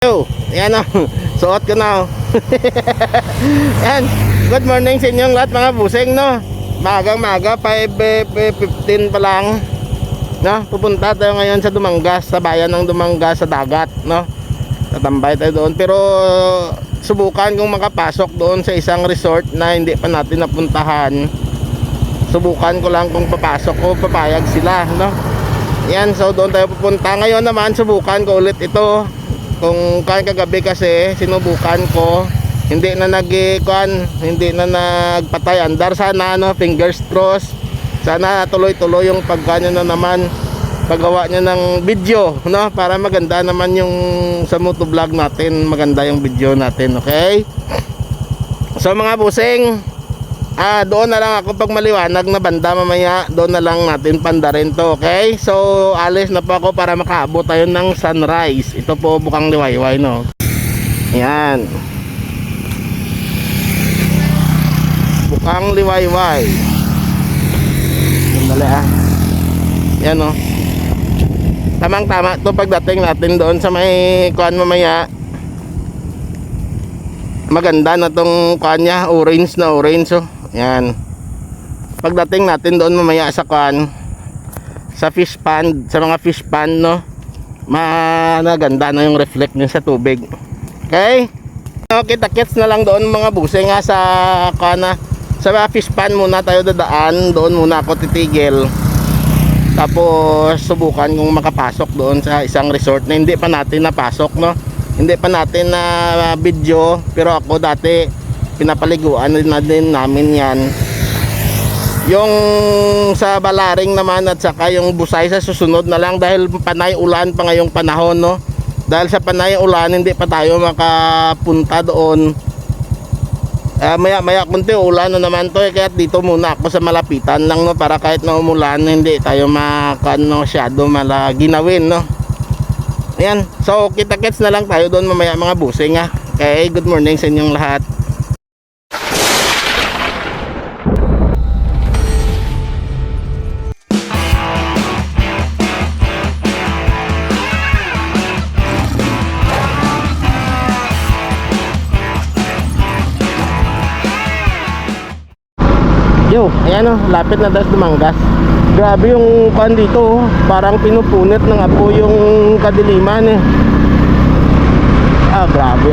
Yo, yan o, suot ko na o. Yan, good morning sa inyong lahat mga busing, no. Magang-maga, 5:15 pa lang, no. Pupunta tayo ngayon sa Dumangas, sa bayan ng Dumangas, sa dagat, no. Tatambay tayo doon, pero subukan kung makapasok doon sa isang resort na hindi pa natin napuntahan. Subukan ko lang kung papasok o papayag sila, no. Yan, so doon tayo pupunta. Ngayon naman, subukan ko ulit ito. Kung kagabi kasi sinubukan ko, hindi na hindi na nagpatay andar. Sana fingers crossed, sana tuloy-tuloy yung pagkanya na naman paggawa niya ng video, no, para maganda naman yung sa motovlog natin, maganda yung video natin. Okay, so mga busing, doon na lang ako pag maliwanag na banda mamaya, doon na lang natin pandarin to. Okay, so alis na po ako para makaabot tayo ng sunrise. Ito po Bukang Liwayway, no. Yan, Bukang Liwayway. Sandali yan, no. Tamang tama to pagdating natin doon sa may kuan mamaya. Maganda na tong kuan niya, orange na orange, oh. Yan, pagdating natin doon mamaya sa kuan, sa fish pond, sa mga fish pond, no, maganda na yung reflect niya sa tubig. Okay, so kita-kits na lang doon mga busing sa kuan, sa fish pond muna tayo dadaan. Doon muna ako titigil, tapos subukan kung makapasok doon sa isang resort na hindi pa natin napasok, no. Hindi pa natin na video, pero ako dati pinapaliguan na din namin yan. Yung sa Balaring naman at saka yung Busay sa susunod na lang, dahil panay ulan pa ngayong panahon, no. Dahil sa panay ulan hindi pa tayo makapunta doon. Maya kunti ulan na naman to, kaya dito muna ako sa malapitan lang, no, para kahit na umulan hindi tayo masyado ginawin, no. Ayan, so kita-kits na lang tayo doon mamaya mga busing. Okay, good morning sa inyong lahat. Yo, ayan o, lapit na tayo sa Dumangas. Grabe yung pan dito, parang pinupunit ng apo yung kadiliman eh. Grabe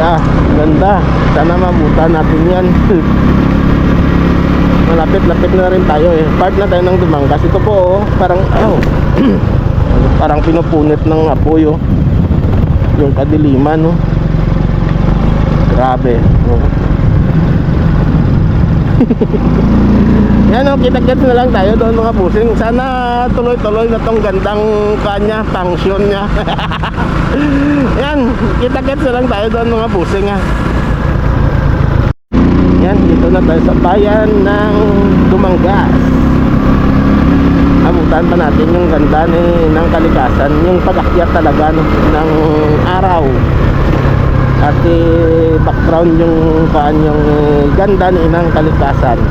ganda. Sana mabutan natin yan. Malapit-lapit na rin tayo eh. Part na tayo ng Dumangas. Ito po parang parang pinupunit ng apo yung kadiliman, oh. Grabe, oh. Yan, kita-kits na lang tayo doon mga busing. Sana tuloy-tuloy na tong gandang kanya, function nya. Yan, kita-kits na lang tayo doon mga busing. Yan, dito na tayo sa bayan ng Dumangas. Abutan pa natin yung ganda ng kalikasan, yung pag-akyat talaga ng araw. At background yung ganda ng kalikasan.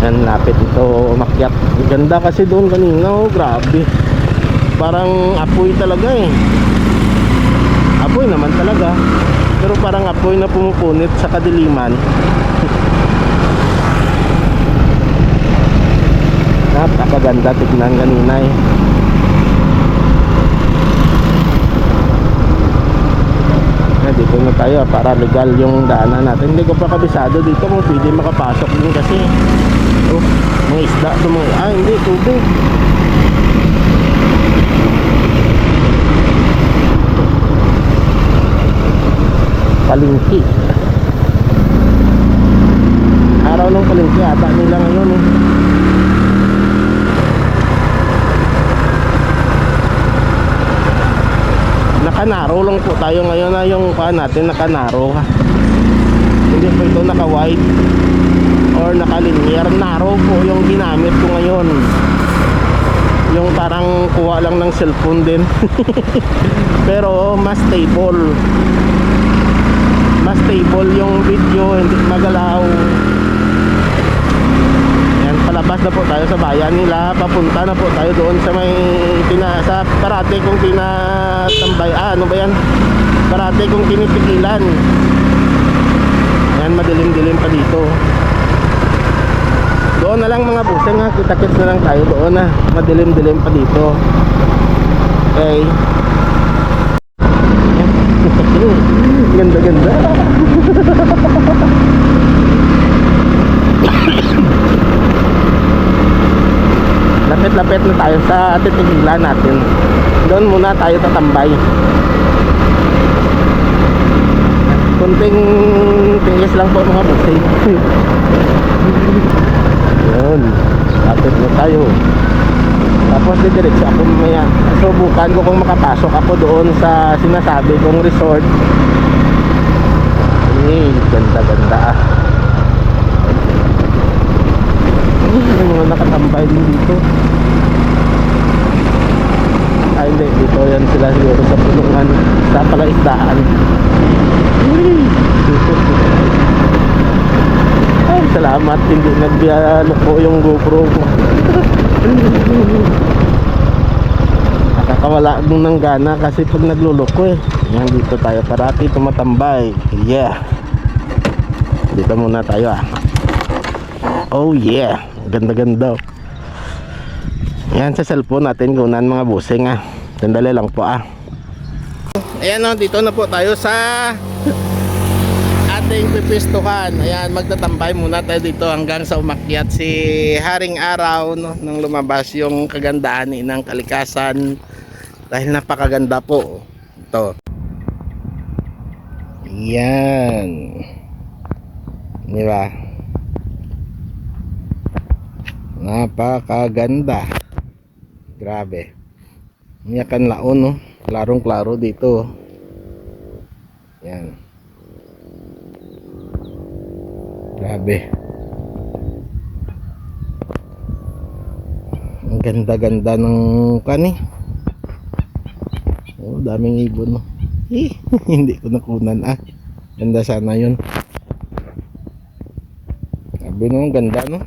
Yan, lapit ito makyat. Ganda kasi doon kanina, oh, grabe. Parang apoy talaga eh. Apoy naman talaga, pero parang apoy na pumupunit sa kadiliman. Napakaganda tignan kanina eh. Dito na tayo para legal yung daanan natin. Hindi ko pa kabisado dito kung pwede makapasok din kasi may isda hindi, tubig. Palengke, araw ng palengke ata nila ngayon eh. Nakanaro lang po tayo ngayon na yung natin nakanaro. Hindi po ito naka-wide or naka-linear. Naro po yung ginamit ko ngayon. Yung parang kuha lang ng cellphone din. Pero mas stable. Mas stable yung video, hindi magalaw. Yan, lalabas na po tayo sa bayan nila. Papunta na po tayo doon sa may sa parate kong tinatambay. Ano ba yan? Parate kong tinitikilan. Ayan, madilim-dilim pa dito. Doon na lang mga buseng ha. Kita-kits na lang tayo doon ha. Madilim-dilim pa dito. Okay. Ganda-ganda. Lapit-lapit na tayo sa titigilan natin. Doon muna tayo tatambay. Kunting tingis lang po mga busay. Yun, lapit na tayo. Tapos didiretso ako mamaya. Subukan ko kung makapasok ako doon sa sinasabi kong resort. Ganda-ganda ah. May mga nakatambay din dito. Ay hindi, dito yan sila siguro sa punungan. Sa palaisdaan. Ay salamat, hindi nagbialo ko yung GoPro ko. Nakakawala din ng gana kasi pag nagluloko eh. Yan, dito tayo parati tumatambay. Yeah. Dito muna tayo ah. Oh yeah, ganda-ganda. Yan sa cellphone natin gunan mga busing ah. Sandali lang po ah. Ayan o, dito na po tayo sa ating pipistukan. Ayan, magtatambay muna tayo dito hanggang sa umakyat si Haring Araw no, nang lumabas yung kagandahan ng kalikasan. Dahil napakaganda po. Ito. Yan. Di ba? Napakaganda. Grabe. Iyakan laon no. Klarong-klaro dito. Yan. Grabe. Ang ganda-ganda ng kani. Oh, daming ibon no. Hindi ko nakunan ah. Ganda sana yun. Sabi no, ganda no.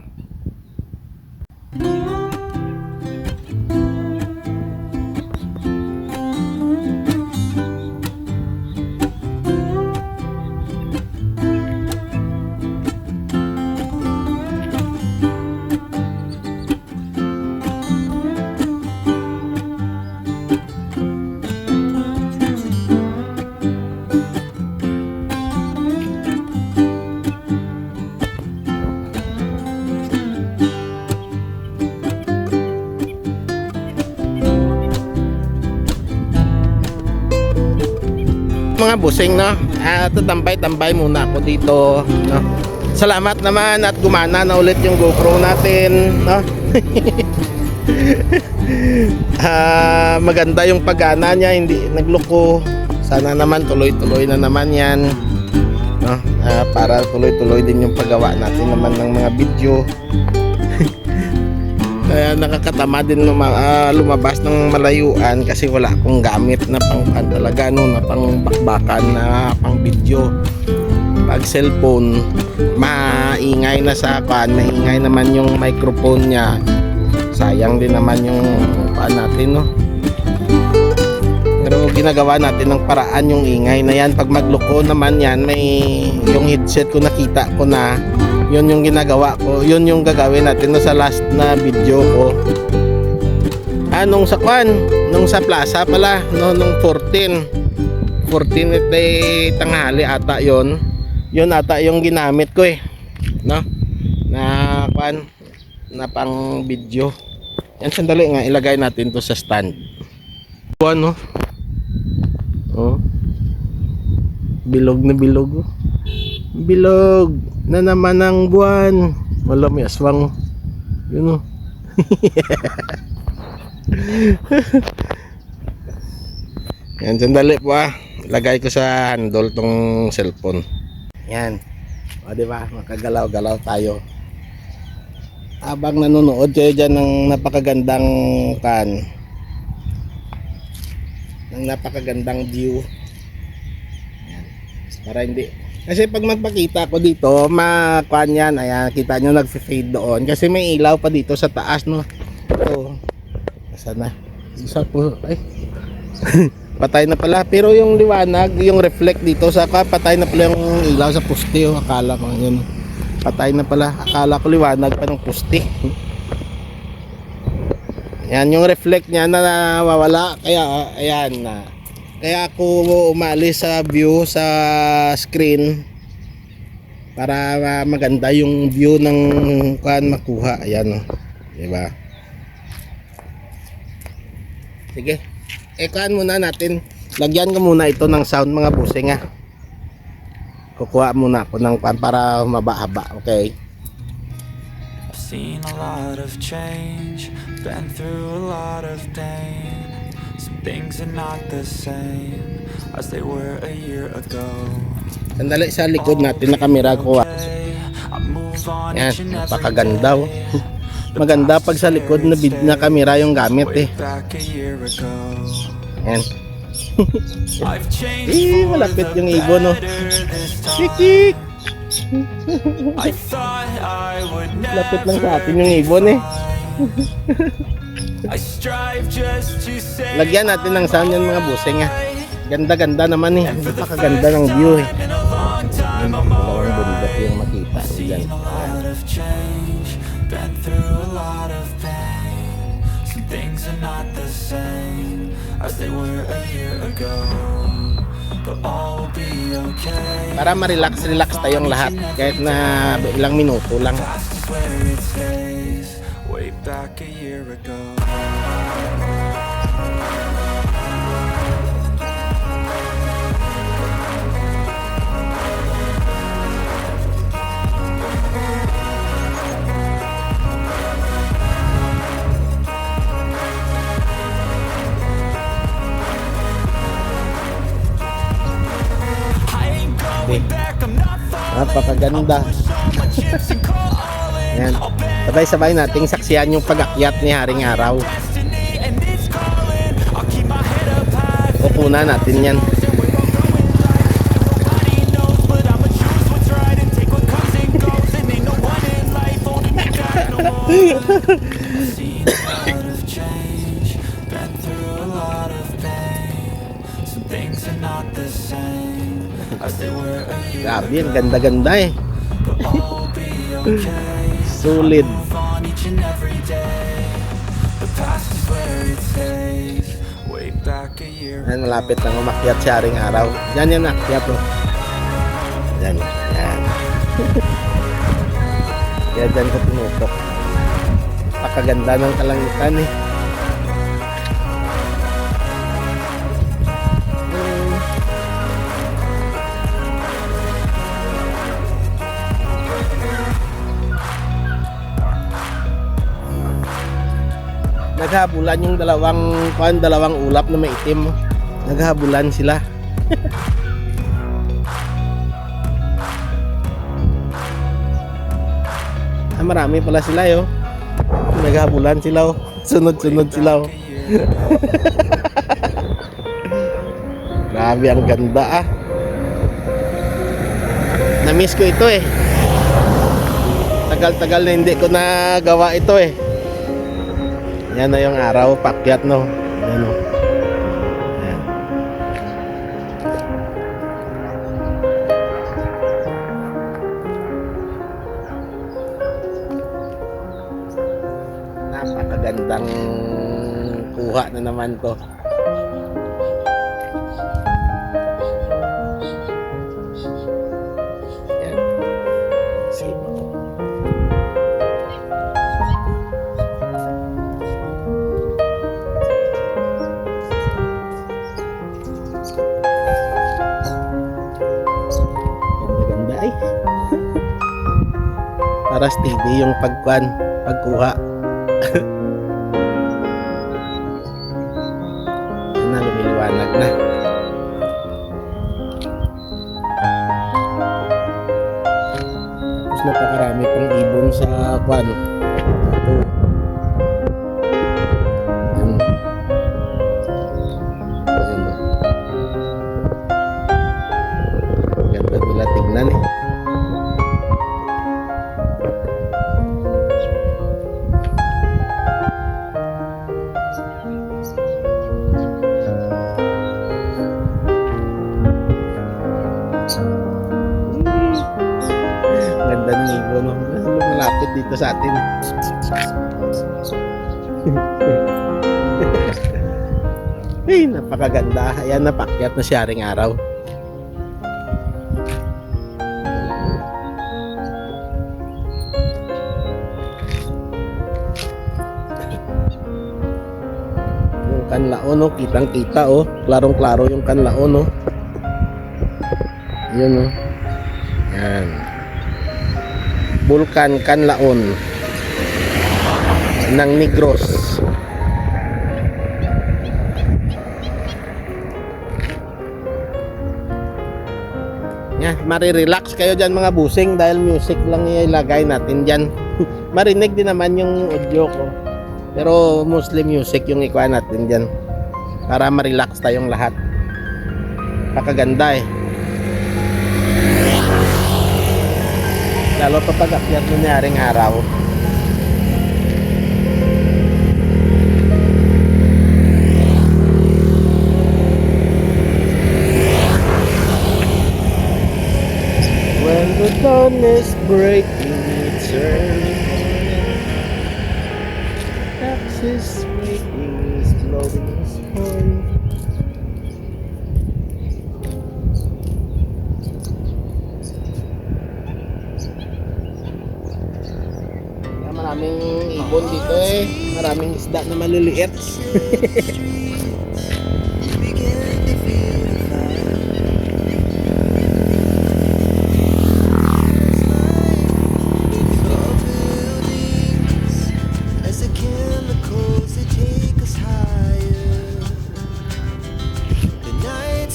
Mga busing no, tatambay-tambay muna ako dito no. Salamat naman at gumana na ulit yung GoPro natin no. Maganda yung paggana niya, hindi nagloko. Sana naman tuloy-tuloy na naman yan no, para tuloy-tuloy din yung paggawa natin naman ng mga video. Kaya nakakatama din lumabas ng malayuan kasi wala akong gamit na pang talaga no, na pang bakbakan na pang video. Pag cellphone maingay na sa kan, maingay naman yung microphone niya. Sayang din naman yung paan natin no. Pero ginagawa natin ng paraan yung ingay na yan. Pag magloko naman yan, may yung headset ko nakita ko na yun yung ginagawa ko, yun yung gagawin natin no, sa last na video ko. Nung sa kwan, nung sa plaza pala no, nung 14 tanghali ata yun ata yung ginamit ko eh no, na kwan na pang video. Yan, sandali nga ilagay natin to sa stand. Ano? Oh. Bilog na bilog. Bilog na naman ang buwan. Wala, may aswang. Yun o. Yan, sandali po ah. Lagay ko sa handle tong cellphone. Yan. O diba, makagalaw-galaw tayo. Habang nanonood kayo dyan ng napakagandang ng napakagandang view. Yan. Para hindi Kasi pag magpakita ko dito, makuan yan. Ayan, kita nyo nag-fade doon. Kasi may ilaw pa dito sa taas, no? Ito. Saan na? Isa po. Ay. Patay na pala. Pero yung liwanag, yung reflect dito, saka patay na pala yung ilaw sa poste. Oh. Akala ko yun. Patay na pala. Akala ko liwanag pa ng poste. Ayan, yung reflect niya na nawawala. Kaya, ayan na. Kaya ako umalis sa view sa screen para maganda yung view ng kuan makuha. Ayan, oh. Diba? Sige. Kuan muna natin. Lagyan ko muna ito ng sound mga busing ha. Kukuha muna ako ng kuan para mabahaba. Okay. I've seen a lot of change, been through a lot of pain. Some things are not the same as they were a year ago. Sandali sa likod natin na kamera kuha. Yan, napakaganda oh. Maganda pag sa likod na kamera yung gamit eh. Yan. Malapit yung ibon no. Kikik. Lapit lang sa atin yung ibon eh. Lagyan natin ng sound yan mga busing ah. Ganda-ganda naman eh. Napakaganda ng view eh. Dalawang bundok yung makita. Yan. Para ma-relax tayong lahat kahit na ilang minuto lang. Way back a year ago. Napakaganda. Yan. Sabay-sabay nating saksiyan yung pag-akyat ni Haring Araw. Pupuna natin yan. Grabe, ang ganda-ganda eh. Solid. Ayan, malapit lang umakyat si Haring Araw. Diyan yan akyat oh. Yan, yan. Kaya dyan ko pinutok. Pakaganda ng kalangitan eh. Naghabulan yung dalawang ulap na may itim. Naghabulan sila. Marami pala sila yo. Naghabulan sila oh. Sunod-sunod sila oh. Grabe, ang ganda ah. Na-miss ko ito eh. Tagal-tagal na hindi ko nagawa ito eh. Yan na yung araw, pakyat no. Yan o. Yan. Napakagandang kuha na naman to. Yan. Sige. Para steady yung pagkuha. Yan na, lumiliwanag na. Tapos napakarami pang ibon sa kwan. Ito. Yan. Yan. Ganda nila tignan dito sa atin. Ay, napakaganda. Ayan, napakyat na si Haring Araw. Yung Kanlaon, no? Kitang-kita, oh. Klarong-klaro yung Kanlaon, no? Yun, oh. Yan. Bulkan Kanlaon ng Negros. Yan, marirelax kayo dyan mga busing dahil music lang ilagay natin dyan. Marinig din naman yung audio ko. Pero mostly music yung ikuha natin dyan. Para marelax tayong lahat. Pakaganda eh. Lalo pa pag-akyat mo ni Haring Araw. When the dawn is breaking, it's early morning. Taxis waiting, is blowing his horn. Maraming ibon dito eh. Maraming isda na maliliit.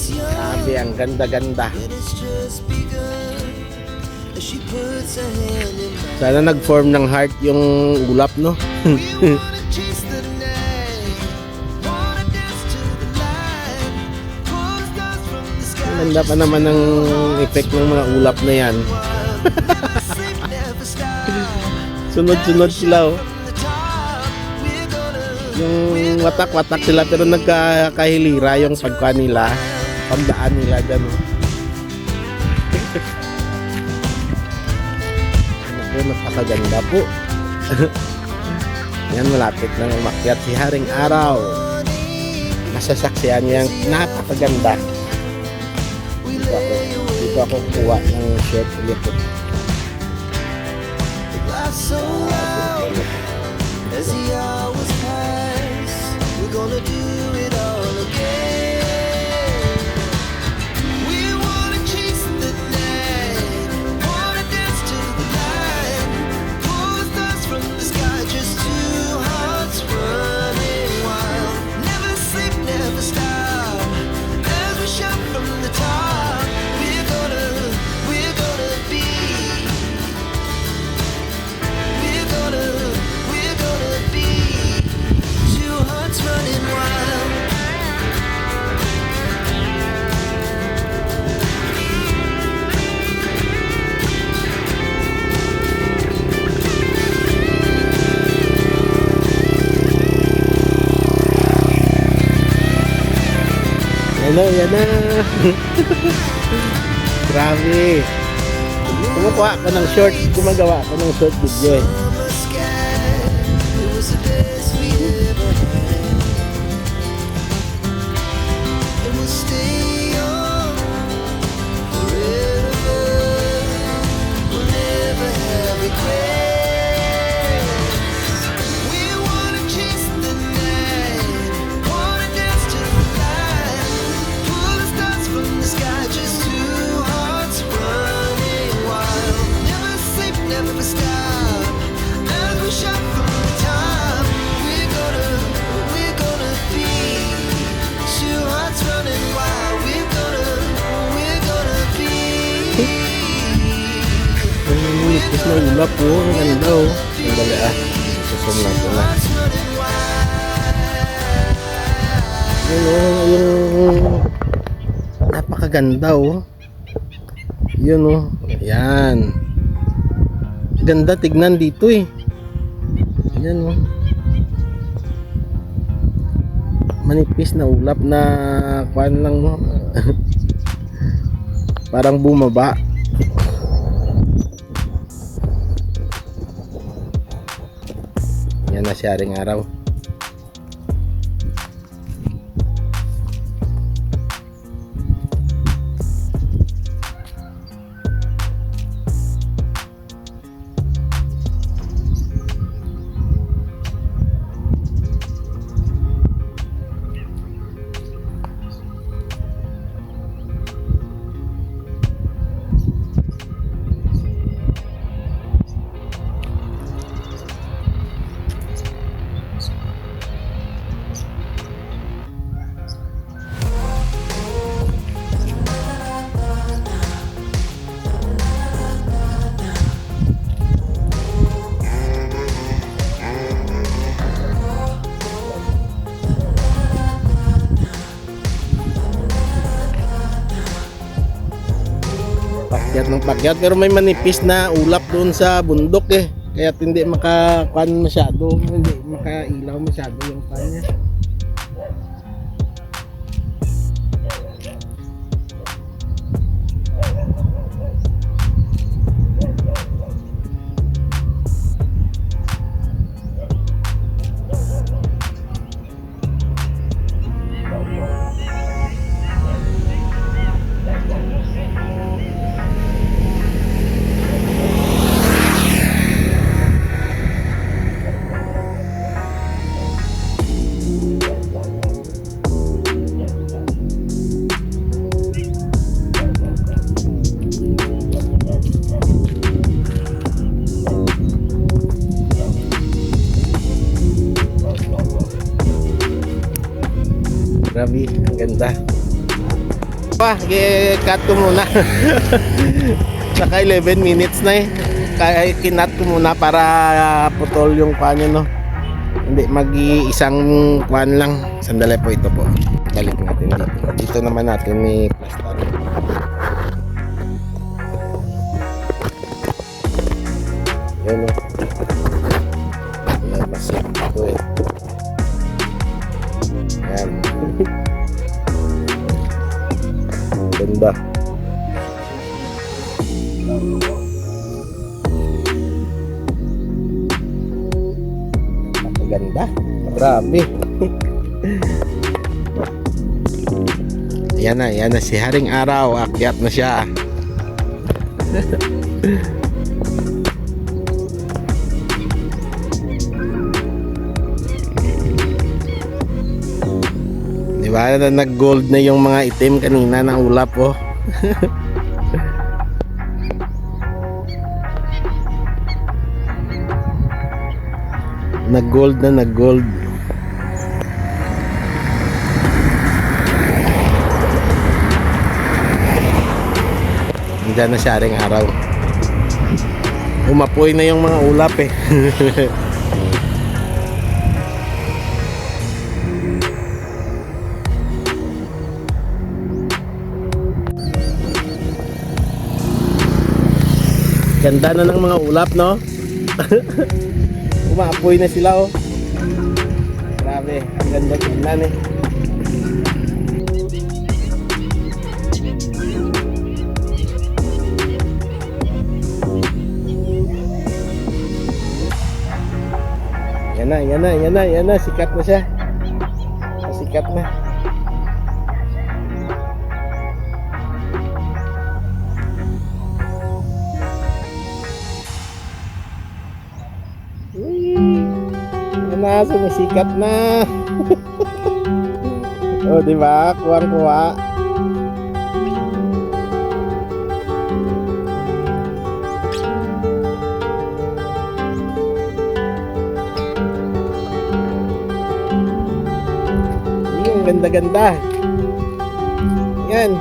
Sabi, ang ganda-ganda. Sana nag-form ng heart yung ulap, no? Ganda pa naman ng effect ng mga ulap na yan. Sunod-sunod sila, oh. Yung watak-watak sila pero nagkakahilira yung pagkuha nila, pagdaan nila dyan, oh. Napakaganda po. Yan, malapit na umakyat si Haring Araw. Masasaksihan niya napakaganda. Dito ako kuha ng shirt ulit. As the hours pass, we're gonna do it all again. We wanna chase the night, wanna dance to the light, pull the stars from the sky, just two hearts running wild. Never sleep, never stop, as we shout from the top. We're gonna be. We're gonna be two hearts running wild. Yan na. Grabe. Kumukuha ako ng short, gumagawa ako ng short video eh. Tapos na ulap po, ang ganda oh. Ang dali ah, susum lang ko na. Yun oh, yung napakaganda oh. Yun oh, yan. Ganda tignan dito eh. Yan oh. Manipis na ulap na kuan lang oh. Parang bumaba. Yan na si Haring Araw. Pakyat ng pakyat, pero may manipis na ulap doon sa bundok eh. Kaya hindi makakuan masyado, hindi makailaw masyado yung kanya. Grabe, ang ganda. I-cut ko muna. Saka 11 minutes na eh. Kaya kinat ko muna para putol yung kanya, no. Hindi mag-iisang kwan lang. Sandali po, ito po. Balik natin dito. Dito naman natin ni plaster. Yan o. Yan, masip ito eh. Yan. Ganda. Ganda. Grabe. Yan na si Haring Araw. Akyat na siya. Diba na nag-gold na yung mga itim kanina na ulap oh. Nag-gold na nag-gold. Diyan na si Haring Araw. Umapoy na yung mga ulap eh. Ganda na ng mga ulap, no? Umaapoy na sila, oh. Grabe, ang ganda tignan eh. Yan na, sikat na siya. Sikat na. Yan na, sumisikat na. Oh, di ba? Kuwang-kuwa. Ganda-ganda. Yan.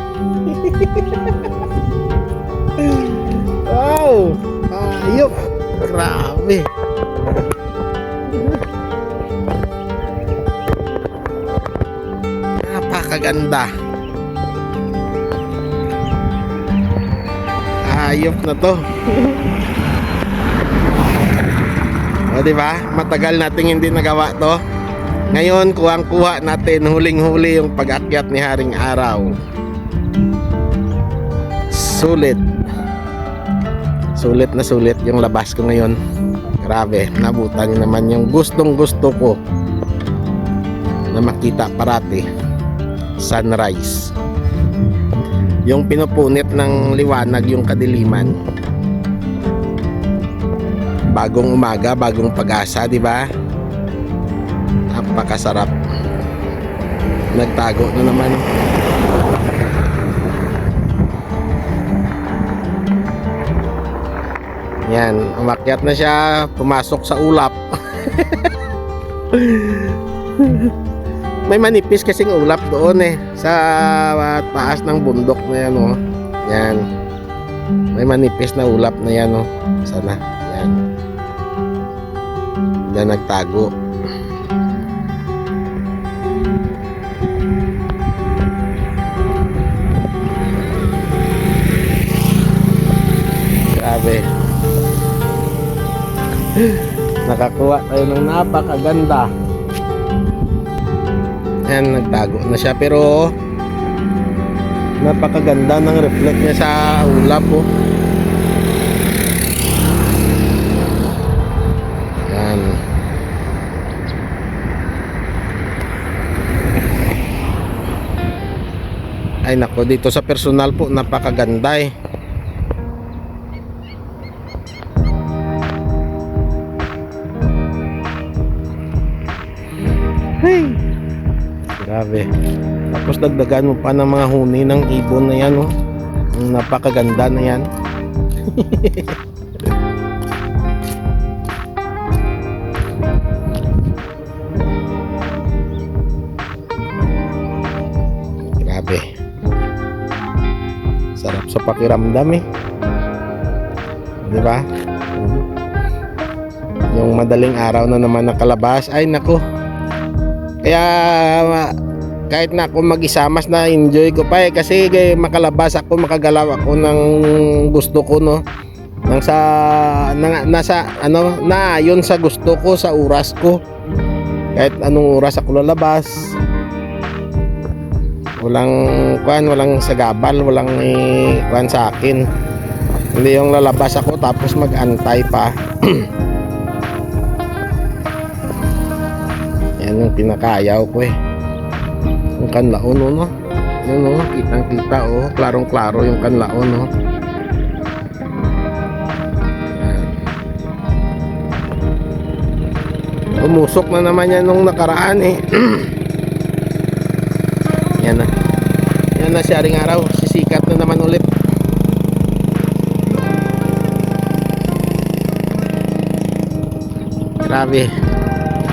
Wow. Ayok. Grabe. Napakaganda. Ayok na to. O, diba? Matagal nating hindi nagawa to. Ngayon, kuhang-kuha natin, huling-huli yung pag-akyat ni Haring Araw. Sulit. Sulit na sulit yung labas ko ngayon. Grabe, nabutan naman yung gustong gusto ko na makita parati. Sunrise. Yung pinupunit ng liwanag yung kadiliman. Bagong umaga, bagong pag-asa, di ba? Napakasarap. Nagtago na naman. Yan, umakyat na siya, pumasok sa ulap. May manipis kasing ulap doon sa taas ng bundok na yan, oh. Yan. May manipis na ulap na yan, oh. Sana. Yan. Diyan nagtago. Grabe. Nakakuha tayo ng napakaganda. Ayan, nagtago na siya pero napakaganda ng reflect niya sa ulap, oh. Ayan. Ay nako, dito sa personal po napakaganda eh. Hey. Grabe. Tapos dagdagan mo pa ng mga huni ng ibon na yan, oh. Napakaganda na yan. Grabe. Sarap sa pakiramdam eh. Di ba? Yung madaling araw na naman nakalabas, ay nako. Kaya kahit na ako mag-isa, mas na-enjoy ko pa eh, kasi makalabas ako, makagalaw ako ng gusto ko, no. Nasa ano, na yun sa gusto ko, sa oras ko. Kahit anong oras ako lalabas. Walang sagabal, walang kuan sa akin. Hindi yung lalabas ako tapos mag-antay pa. Yan yung pinakayaw ko eh. Yung kanlaon, no? Yun, no? Kitang-kita, oh. Klarong-klaro yung kanlaon, no? Umusok na naman yan nung nakaraan eh. Yan na. Yan na siya ring araw. Sisikat na naman ulit. Grabe.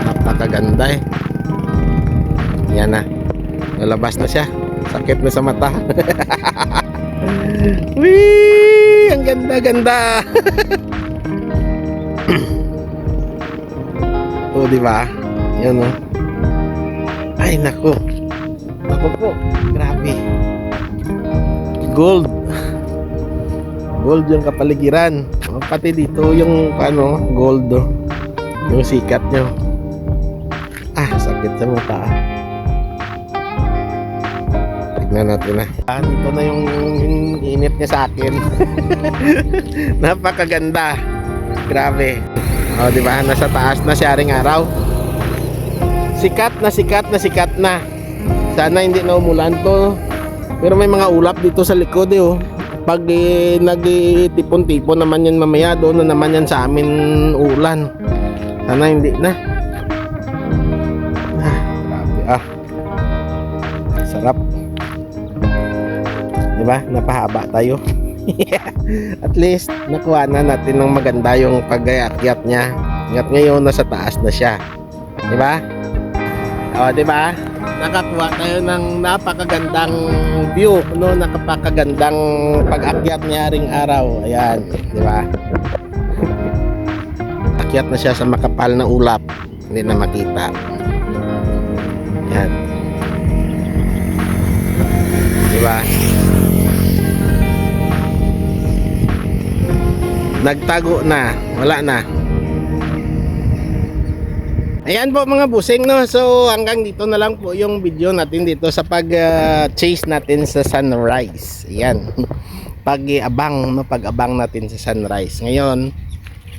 Napakaganda eh. Yan na. Lalabas na siya. Sakit na sa mata. Wee! Ang ganda-ganda. Oh, di ba? Yan, oh. Ay, nako. Nako po. Grabe. Gold. Gold yung kapaligiran. Pati dito yung ano, gold, oh. Yung sikat nyo. Ah, sakit sa mata. Tignan natin na. Ito na yung init niya sa akin. Napakaganda. Grabe. O, di ba? Nasa taas na siya ring araw. Sikat na sikat na sikat na. Sana hindi na umulan to. Pero may mga ulap dito sa likod eh, oh. Pag nagtipon-tipon naman yan mamaya, doon na naman yan sa amin ulan. Sana hindi na. Ah, grabe ah. Sarap. Diba? Napahaba tayo. At least nakuha na natin ng maganda yung pag-aakyat niya. At ngayon nasa taas na siya. Diba? O, diba? Nakakuha tayo ng napakagandang view, no? Napakagandang pag-akyat niya ring araw. Ayan, diba? Akyat na siya sa makapal na ulap. Hindi na makita. Yan. Diba? Nagtago na. Wala na. Ayan po mga busing, no? So hanggang dito na lang po yung video natin dito sa pag-chase natin sa sunrise. Ayan. Pag-abang, no? Pag-abang natin sa sunrise. Ngayon,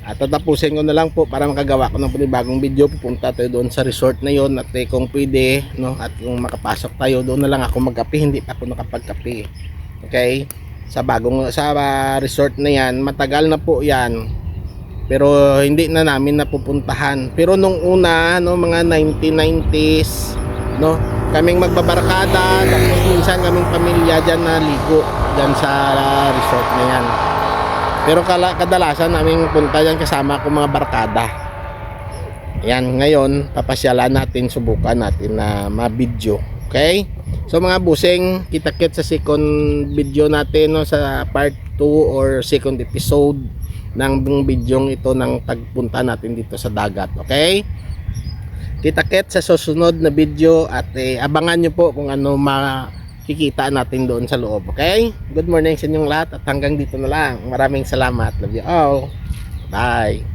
At tatapusin ko na lang po para makagawa ko ng panibagong video. Pupunta tayo doon sa resort na yon at kung pwede, no, at kung makapasok tayo doon na lang ako magkape. Hindi pa ako nakapagkape. Okay? Sa resort na yan, matagal na po yan. Pero hindi na namin napupuntahan. Pero nung una, no, mga 1990s, no, kaming magbabarkada, tapos minsan kaming pamilya diyan na ligo diyan sa resort na yan. Pero kadalasan naming punta yan kasama ko mga barkada. Ayan, ngayon papasyalan natin, subukan natin na ma-video. Okay? So mga busing, kita-kit sa second video natin, no, sa part 2 or second episode ng video ito ng pagpunta natin dito sa dagat. Okay? Kita-kit sa susunod na video at abangan nyo po kung ano makikita natin doon sa loob. Okay? Good morning sa inyong lahat at hanggang dito na lang. Maraming salamat. Love you all. Bye.